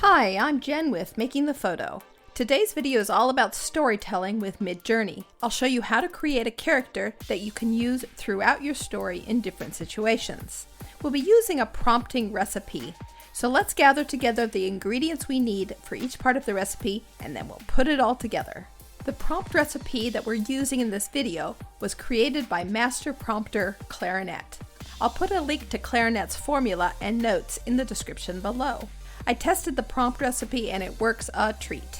Hi, I'm Jen with Making the Photo. Today's video is all about storytelling with Midjourney. I'll show you how to create a character that you can use throughout your story in different situations. We'll be using a prompting recipe, so let's gather together the ingredients we need for each part of the recipe and then we'll put it all together. The prompt recipe that we're using in this video was created by master prompter Clarient. I'll put a link to Clarient's formula and notes in the description below. I tested the prompt recipe and it works a treat.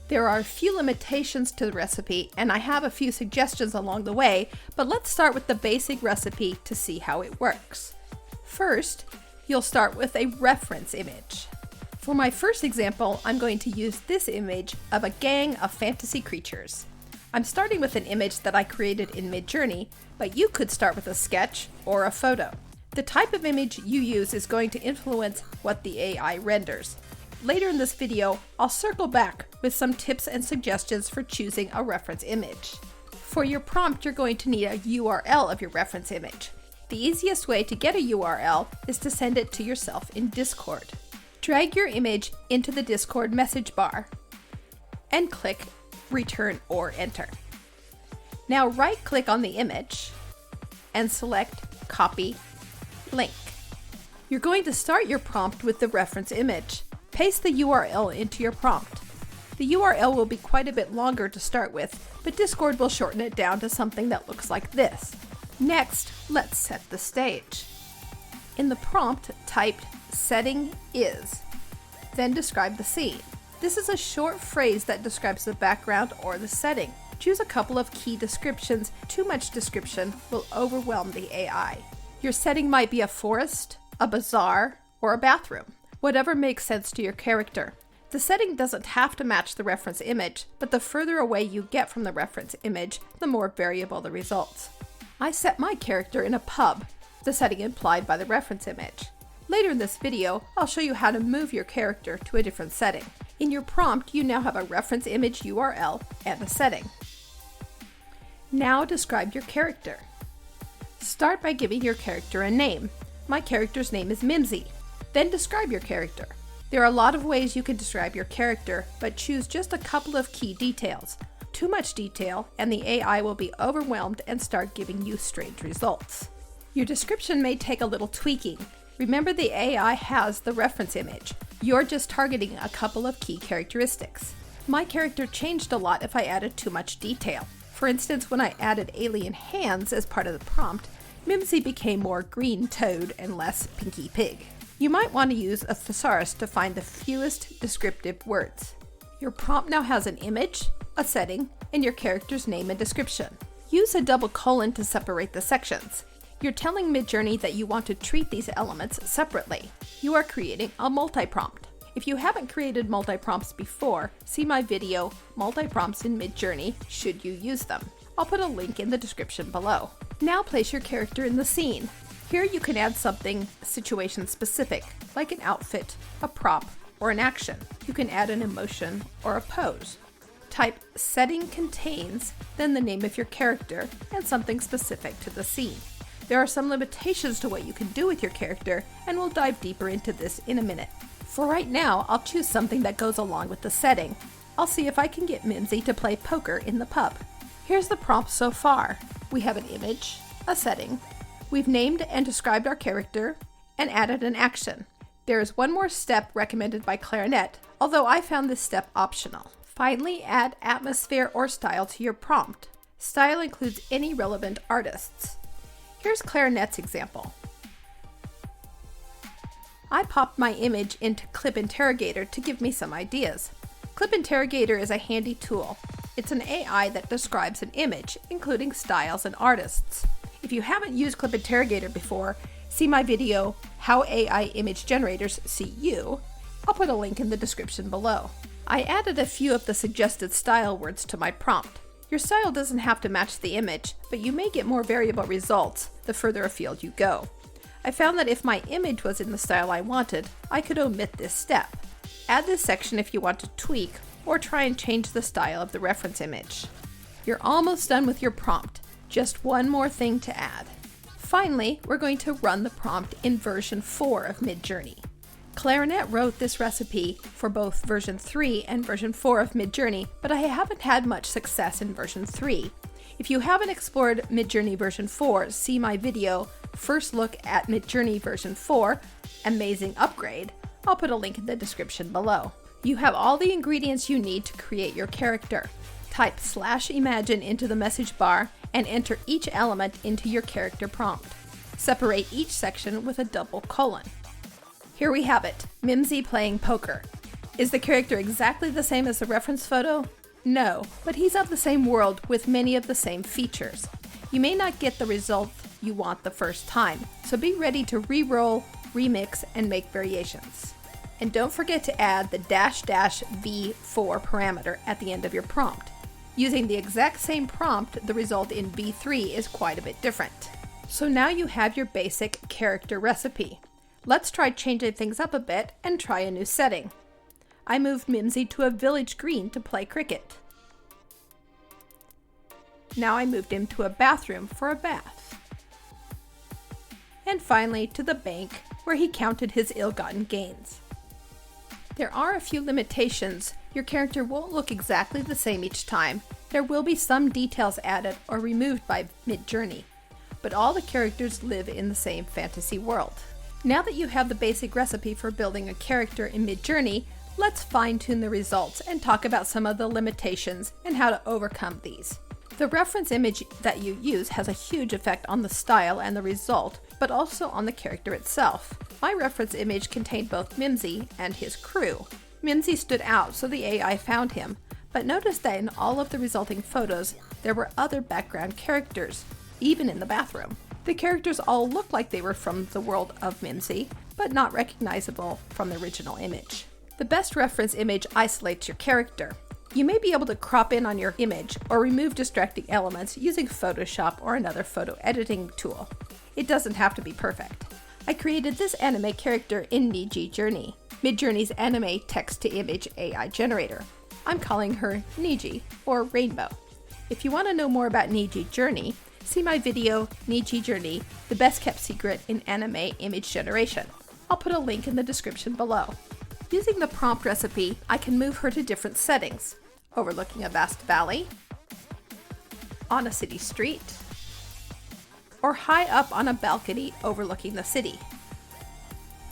There are a few limitations to the recipe and I have a few suggestions along the way, but let's start with the basic recipe to see how it works. First, you'll start with a reference image. For my first example, I'm going to use this image of a gang of fantasy creatures. I'm starting with an image that I created in Midjourney, but you could start with a sketch or a photo. The type of image you use is going to influence what the AI renders. Later in this video, I'll circle back with some tips and suggestions for choosing a reference image. For your prompt, you're going to need a URL of your reference image. The easiest way to get a URL is to send it to yourself in Discord. Drag your image into the Discord message bar and click Return or Enter. Now right-click on the image and select Copy Link. You're going to start your prompt with the reference image. Paste the URL into your prompt. The URL will be quite a bit longer to start with, but Discord will shorten it down to something that looks like this. Next, let's set the stage. In the prompt, type setting is, then describe the scene. This is a short phrase that describes the background or the setting. Choose a couple of key descriptions. Too much description will overwhelm the AI. Your setting might be a forest, a bazaar, or a bathroom, whatever makes sense to your character. The setting doesn't have to match the reference image, but the further away you get from the reference image, the more variable the results. I set my character in a pub, the setting implied by the reference image. Later in this video, I'll show you how to move your character to a different setting. In your prompt, you now have a reference image URL and a setting. Now describe your character. Start by giving your character a name. My character's name is Mimsy. Then describe your character. There are a lot of ways you can describe your character, but choose just a couple of key details. Too much detail and the AI will be overwhelmed and start giving you strange results. Your description may take a little tweaking. Remember, the AI has the reference image. You're just targeting a couple of key characteristics. My character changed a lot if I added too much detail. For instance, when I added alien hands as part of the prompt, Mimsy became more green toad and less pinky pig. You might want to use a thesaurus to find the fewest descriptive words. Your prompt now has an image, a setting, and your character's name and description. Use a double colon to separate the sections. You're telling Midjourney that you want to treat these elements separately. You are creating a multi-prompt. If you haven't created multi-prompts before, see my video, Multi-Prompts in Midjourney, should you use them. I'll put a link in the description below. Now place your character in the scene. Here you can add something situation specific, like an outfit, a prop, or an action. You can add an emotion or a pose. Type setting contains, then the name of your character, and something specific to the scene. There are some limitations to what you can do with your character, and we'll dive deeper into this in a minute. For right now, I'll choose something that goes along with the setting. I'll see if I can get Mimsy to play poker in the pub. Here's the prompt so far. We have an image, a setting. We've named and described our character, and added an action. There is one more step recommended by Clarient, although I found this step optional. Finally, add atmosphere or style to your prompt. Style includes any relevant artists. Here's Clarient's example. I popped my image into Clip Interrogator to give me some ideas. Clip Interrogator is a handy tool. It's an AI that describes an image, including styles and artists. If you haven't used Clip Interrogator before, see my video, How AI Image Generators See You. I'll put a link in the description below. I added a few of the suggested style words to my prompt. Your style doesn't have to match the image, but you may get more variable results the further afield you go. I found that if my image was in the style I wanted, I could omit this step. Add this section if you want to tweak or try and change the style of the reference image. You're almost done with your prompt. Just one more thing to add. Finally, we're going to run the prompt in version 4 of Midjourney. Clarient wrote this recipe for both version 3 and version 4 of Midjourney, but I haven't had much success in version 3. If you haven't explored Midjourney version 4, see my video, First Look at Midjourney version 4, Amazing Upgrade. I'll put a link in the description below. You have all the ingredients you need to create your character. Type /imagine into the message bar and enter each element into your character prompt. Separate each section with a double colon. Here we have it, Mimsy playing poker. Is the character exactly the same as the reference photo? No, but he's of the same world with many of the same features. You may not get the result you want the first time, so be ready to re-roll, remix, and make variations. And don't forget to add the --v4 parameter at the end of your prompt. Using the exact same prompt, the result in v3 is quite a bit different. So now you have your basic character recipe. Let's try changing things up a bit and try a new setting. I moved Mimsy to a village green to play cricket. Now I moved him to a bathroom for a bath. And finally to the bank where he counted his ill-gotten gains. There are a few limitations. Your character won't look exactly the same each time. There will be some details added or removed by Midjourney, but all the characters live in the same fantasy world. Now that you have the basic recipe for building a character in Midjourney, let's fine-tune the results and talk about some of the limitations and how to overcome these. The reference image that you use has a huge effect on the style and the result, but also on the character itself. My reference image contained both Mimsy and his crew. Mimsy stood out, so the AI found him, but notice that in all of the resulting photos, there were other background characters, even in the bathroom. The characters all looked like they were from the world of Mimsy, but not recognizable from the original image. The best reference image isolates your character. You may be able to crop in on your image or remove distracting elements using Photoshop or another photo editing tool. It doesn't have to be perfect. I created this anime character in Midjourney, Midjourney's anime text-to-image AI generator. I'm calling her Niji, or Rainbow. If you want to know more about Midjourney, see my video, Midjourney, the best kept secret in anime image generation. I'll put a link in the description below. Using the prompt recipe, I can move her to different settings, overlooking a vast valley, on a city street, or high up on a balcony overlooking the city.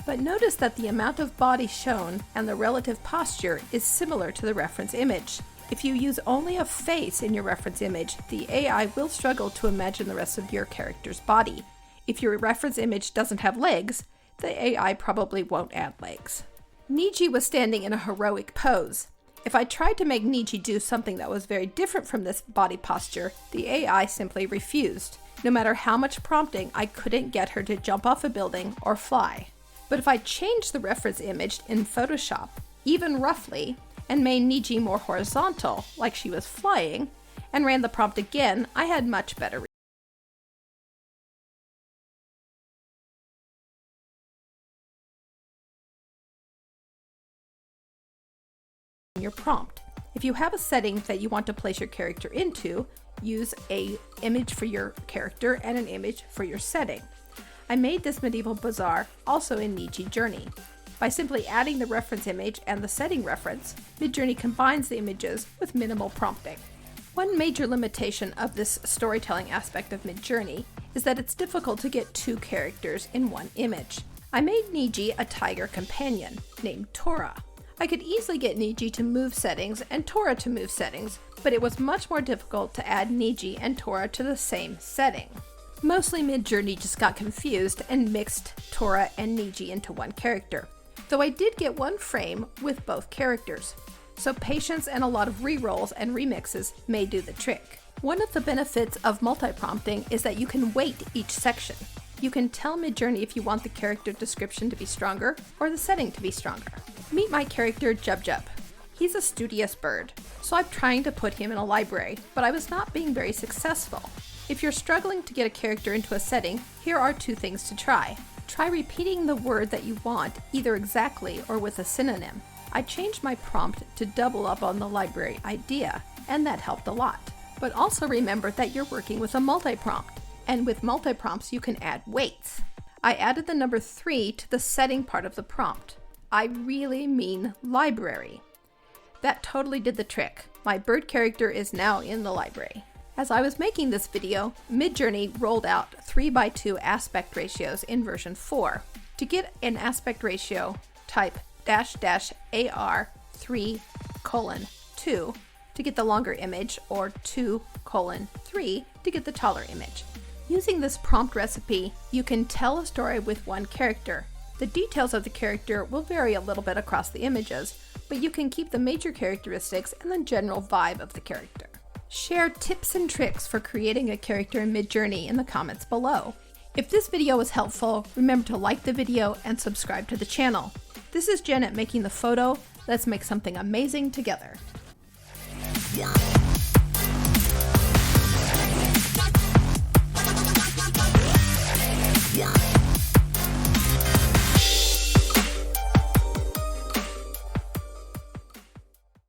But notice that the amount of body shown and the relative posture is similar to the reference image. If you use only a face in your reference image, the AI will struggle to imagine the rest of your character's body. If your reference image doesn't have legs, the AI probably won't add legs. Niji was standing in a heroic pose. If I tried to make Niji do something that was very different from this body posture, the AI simply refused. No matter how much prompting, I couldn't get her to jump off a building or fly. But if I changed the reference image in Photoshop, even roughly, and made Niji more horizontal, like she was flying, and ran the prompt again, I had much better your prompt. If you have a setting that you want to place your character into, use an image for your character and an image for your setting. I made this medieval bazaar also in Midjourney. By simply adding the reference image and the setting reference, Midjourney combines the images with minimal prompting. One major limitation of this storytelling aspect of Midjourney is that it's difficult to get two characters in one image. I made Niji a tiger companion named Tora. I could easily get Niji to move settings and Tora to move settings, but it was much more difficult to add Niji and Tora to the same setting. Mostly Midjourney just got confused and mixed Tora and Niji into one character, though I did get one frame with both characters, so patience and a lot of re-rolls and remixes may do the trick. One of the benefits of multi-prompting is that you can weight each section. You can tell Midjourney if you want the character description to be stronger or the setting to be stronger. Meet my character Jub Jub. He's a studious bird, so I'm trying to put him in a library, but I was not being very successful. If you're struggling to get a character into a setting, here are two things to try. Try repeating the word that you want, either exactly or with a synonym. I changed my prompt to double up on the library idea, and that helped a lot. But also remember that you're working with a multi-prompt, and with multi-prompts you can add weights. I added the number 3 to the setting part of the prompt. I really mean library. That totally did the trick. My bird character is now in the library. As I was making this video, Midjourney rolled out 3:2 aspect ratios in version 4. To get an aspect ratio, type --AR3:2 to get the longer image, or 2:3 to get the taller image. Using this prompt recipe, you can tell a story with one character. The details of the character will vary a little bit across the images, but you can keep the major characteristics and the general vibe of the character. Share tips and tricks for creating a character in Midjourney in the comments below. If this video was helpful, remember to like the video and subscribe to the channel. This is Jen at Making the Photo. Let's make something amazing together. Yeah.